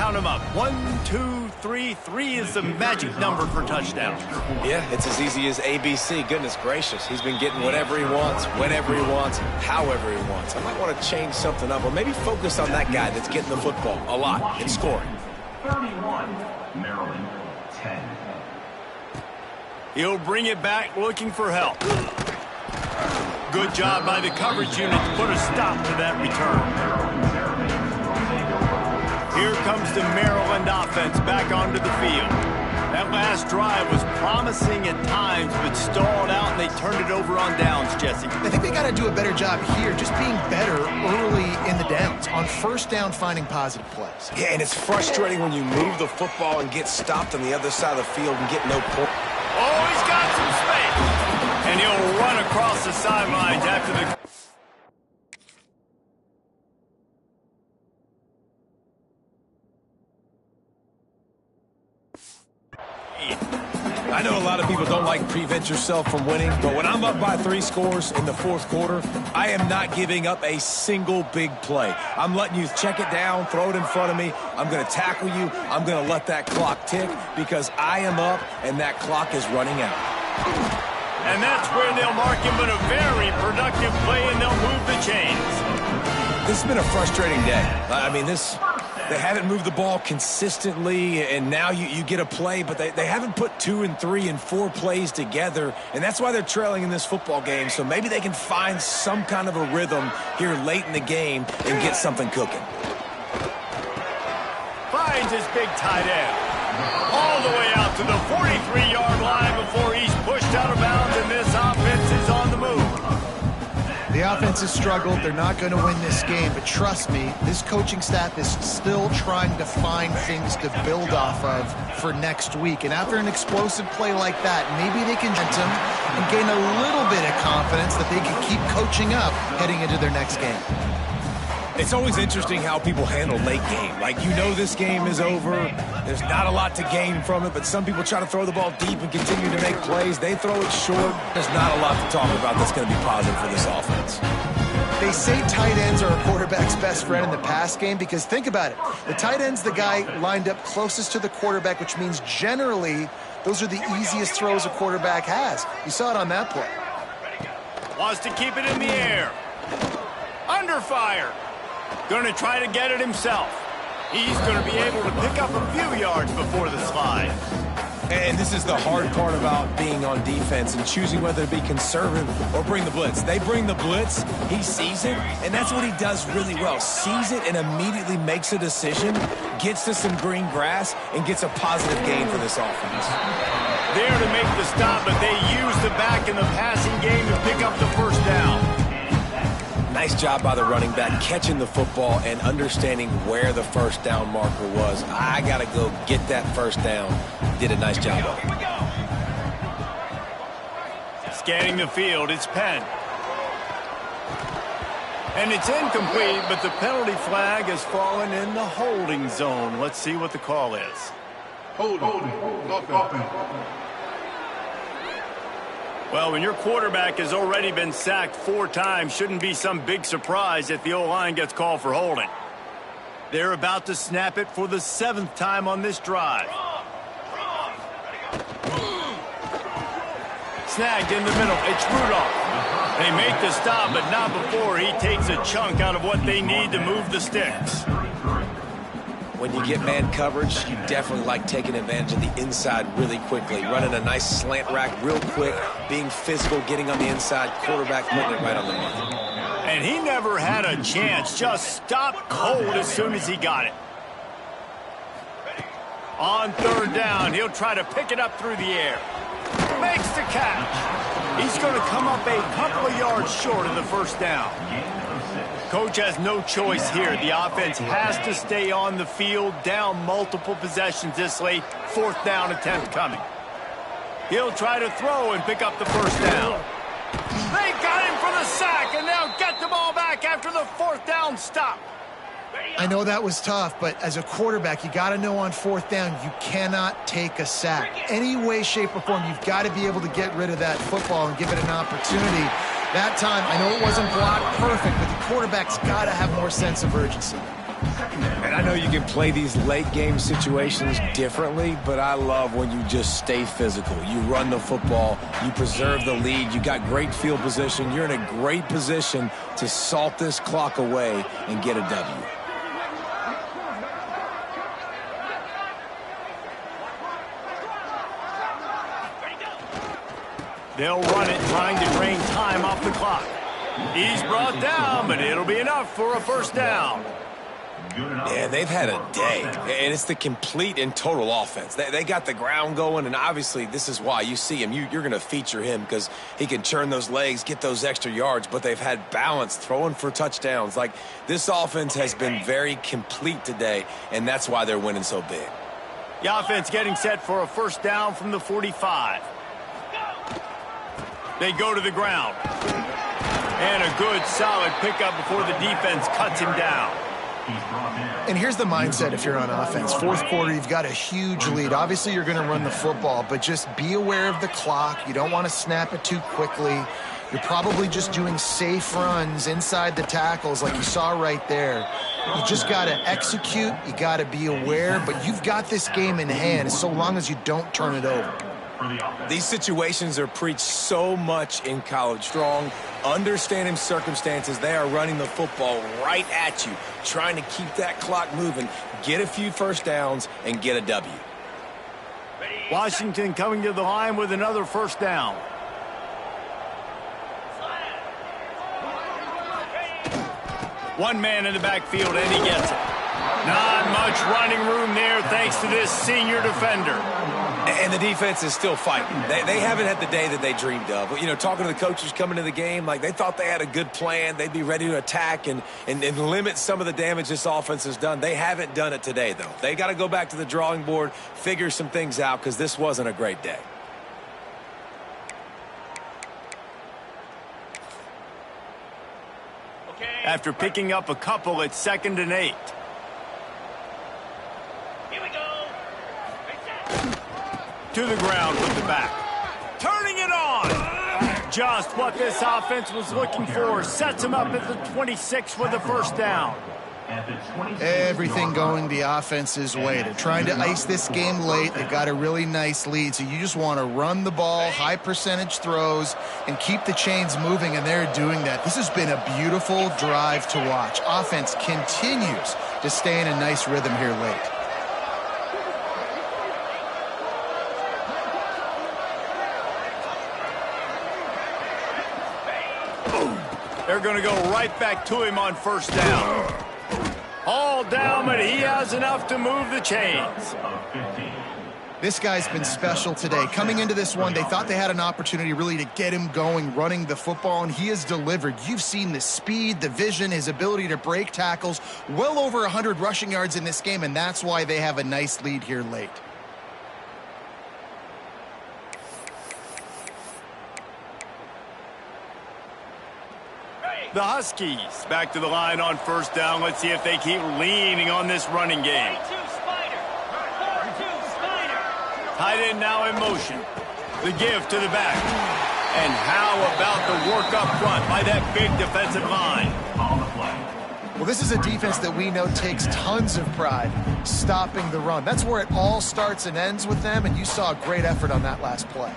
count them up. 1, 2, 3. 3 is the magic number for touchdowns. Yeah, it's as easy as ABC. Goodness gracious. He's been getting whatever he wants, whenever he wants, however he wants. I might want to change something up or maybe focus on that guy that's getting the football a lot and scoring. 31, Maryland, 10. He'll bring it back looking for help. Good job by the coverage unit to put a stop to that return. Here comes the Maryland offense back onto the field. That last drive was promising at times, but stalled out, and they turned it over on downs, Jesse. I think they got to do a better job here, just being better early in the downs, on first down finding positive plays. Yeah, and it's frustrating when you move the football and get stopped on the other side of the field and get no point. Oh, he's got some space. And he'll run across the sidelines after the... I know a lot of people don't like prevent yourself from winning, but when I'm up by 3 scores in the fourth quarter, I am not giving up a single big play. I'm letting you check it down, throw it in front of me. I'm going to tackle you. I'm going to let that clock tick because I am up and that clock is running out. And that's where they'll mark him with a very productive play, and they'll move the chains. This has been a frustrating day. I mean, they haven't moved the ball consistently, and now you get a play, but they haven't put 2 and 3 and 4 plays together, and that's why they're trailing in this football game. So maybe they can find some kind of a rhythm here late in the game and get something cooking. Finds his big tight end. All the way out to the 43-yard line before he's pushed out of bounds, and this offense is on the move. The offense has struggled. They're not going to win this game, but trust me, this coaching staff is still trying to find things to build off of for next week. And after an explosive play like that, maybe they can get them and gain a little bit of confidence that they can keep coaching up heading into their next game. It's always interesting how people handle late game. Like, you know this game is over. There's not a lot to gain from it, but some people try to throw the ball deep and continue to make plays. They throw it short. There's not a lot to talk about that's going to be positive for this offense. They say tight ends are a quarterback's best friend in the pass game because think about it. The tight end's the guy lined up closest to the quarterback, which means generally those are the easiest throws a quarterback has. You saw it on that play. Wants to keep it in the air. Under fire. Going to try to get it himself. He's going to be able to pick up a few yards before the slide. And this is the hard part about being on defense and choosing whether to be conservative or bring the blitz. They bring the blitz, he sees it, and that's what he does really well. Sees it and immediately makes a decision, gets to some green grass, and gets a positive gain for this offense. There to make the stop, but they use the back in the passing game to pick up the first down. Nice job by the running back, catching the football and understanding where the first down marker was. I got to go get that first down. Did a nice job of it. Scanning the field, it's Penn. And it's incomplete, but the penalty flag has fallen in the holding zone. Let's see what the call is. Holding. Well, when your quarterback has already been sacked 4 times, shouldn't be some big surprise if the O-line gets called for holding. They're about to snap it for the 7th time on this drive. Snagged in the middle. It's Rudolph. They make the stop, but not before he takes a chunk out of what they need to move the sticks. When you get man coverage, you definitely like taking advantage of the inside really quickly. Running a nice slant rack real quick, being physical, getting on the inside, quarterback putting it right on the money. And he never had a chance, just stopped cold as soon as he got it. On 3rd down, he'll try to pick it up through the air. Makes the catch. He's going to come up a couple of yards short of the first down. Coach has no choice here. The offense has to stay on the field, down multiple possessions this late. 4th down attempt coming. He'll try to throw and pick up the first down. They got him for the sack, and they'll get the ball back after the 4th down stop. I know that was tough, but as a quarterback, you got to know on 4th down, you cannot take a sack. Any way, shape, or form, you've got to be able to get rid of that football and give it an opportunity. That time, I know it wasn't blocked perfect, but the quarterback's got to have more sense of urgency. And I know you can play these late game situations differently, but I love when you just stay physical. You run the football, you preserve the lead, you got great field position, you're in a great position to salt this clock away and get a W. They'll run it, trying to drain time off the clock. He's brought down, but it'll be enough for a first down. Yeah, they've had a day, and it's the complete and total offense. They got the ground going, and obviously this is why you see him. You're going to feature him because he can turn those legs, get those extra yards, but they've had balance throwing for touchdowns. Like, this offense has been very complete today, and that's why they're winning so big. The offense getting set for a first down from the 45. They go to the ground. And a good, solid pickup before the defense cuts him down. And here's the mindset if you're on offense. Fourth quarter, you've got a huge lead. Obviously, you're going to run the football, but just be aware of the clock. You don't want to snap it too quickly. You're probably just doing safe runs inside the tackles like you saw right there. You just got to execute. You got to be aware, but you've got this game in hand so long as you don't turn it over. These situations are preached so much in college. Strong, understanding circumstances. They are running the football right at you, trying to keep that clock moving, get a few first downs, and get a W. Washington coming to the line with another first down. One man in the backfield, and he gets it. Not much running room there thanks to this senior defender. And the defense is still fighting. They haven't had the day that they dreamed of. You know, talking to the coaches coming to the game, like they thought they had a good plan. They'd be ready to attack and limit some of the damage this offense has done. They haven't done it today, though. They got to go back to the drawing board, figure some things out, because this wasn't a great day. After picking up a couple, it's 2nd and 8. To the ground with the back. Turning it on. Just what this offense was looking for. Sets him up at the 26 with a first down. Everything going the offense's way. They're trying to ice this game late. They've got a really nice lead, so you just want to run the ball, high percentage throws, and keep the chains moving, and they're doing that. This has been a beautiful drive to watch. Offense continues to stay in a nice rhythm here late. They're going to go right back to him on first down. All down, but he has enough to move the chains. This guy's been special today. Coming into this one, they thought they had an opportunity really to get him going, running the football, and he has delivered. You've seen the speed, the vision, his ability to break tackles, well over 100 rushing yards in this game, and that's why they have a nice lead here late. The Huskies back to the line on first down. Let's see if they keep leaning on this running game. Tight end now in motion. The give to the back. And how about the work up front by that big defensive line? Well, this is a defense that we know takes tons of pride stopping the run. That's where it all starts and ends with them, and you saw a great effort on that last play.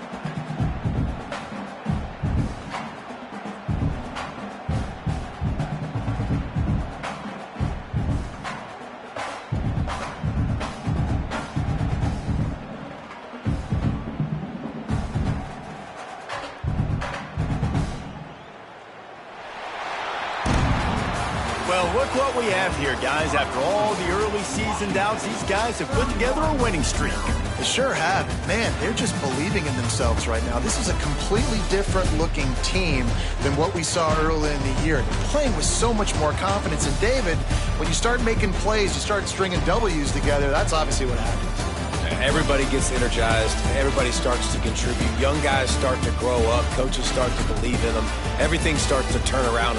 Well, look what we have here, guys. After all the early season doubts, these guys have put together a winning streak. They sure have. Man, they're just believing in themselves right now. This is a completely different looking team than what we saw early in the year. They're playing with so much more confidence. And David, when you start making plays, you start stringing W's together, that's obviously what happens. Everybody gets energized. Everybody starts to contribute. Young guys start to grow up. Coaches start to believe in them. Everything starts to turn around.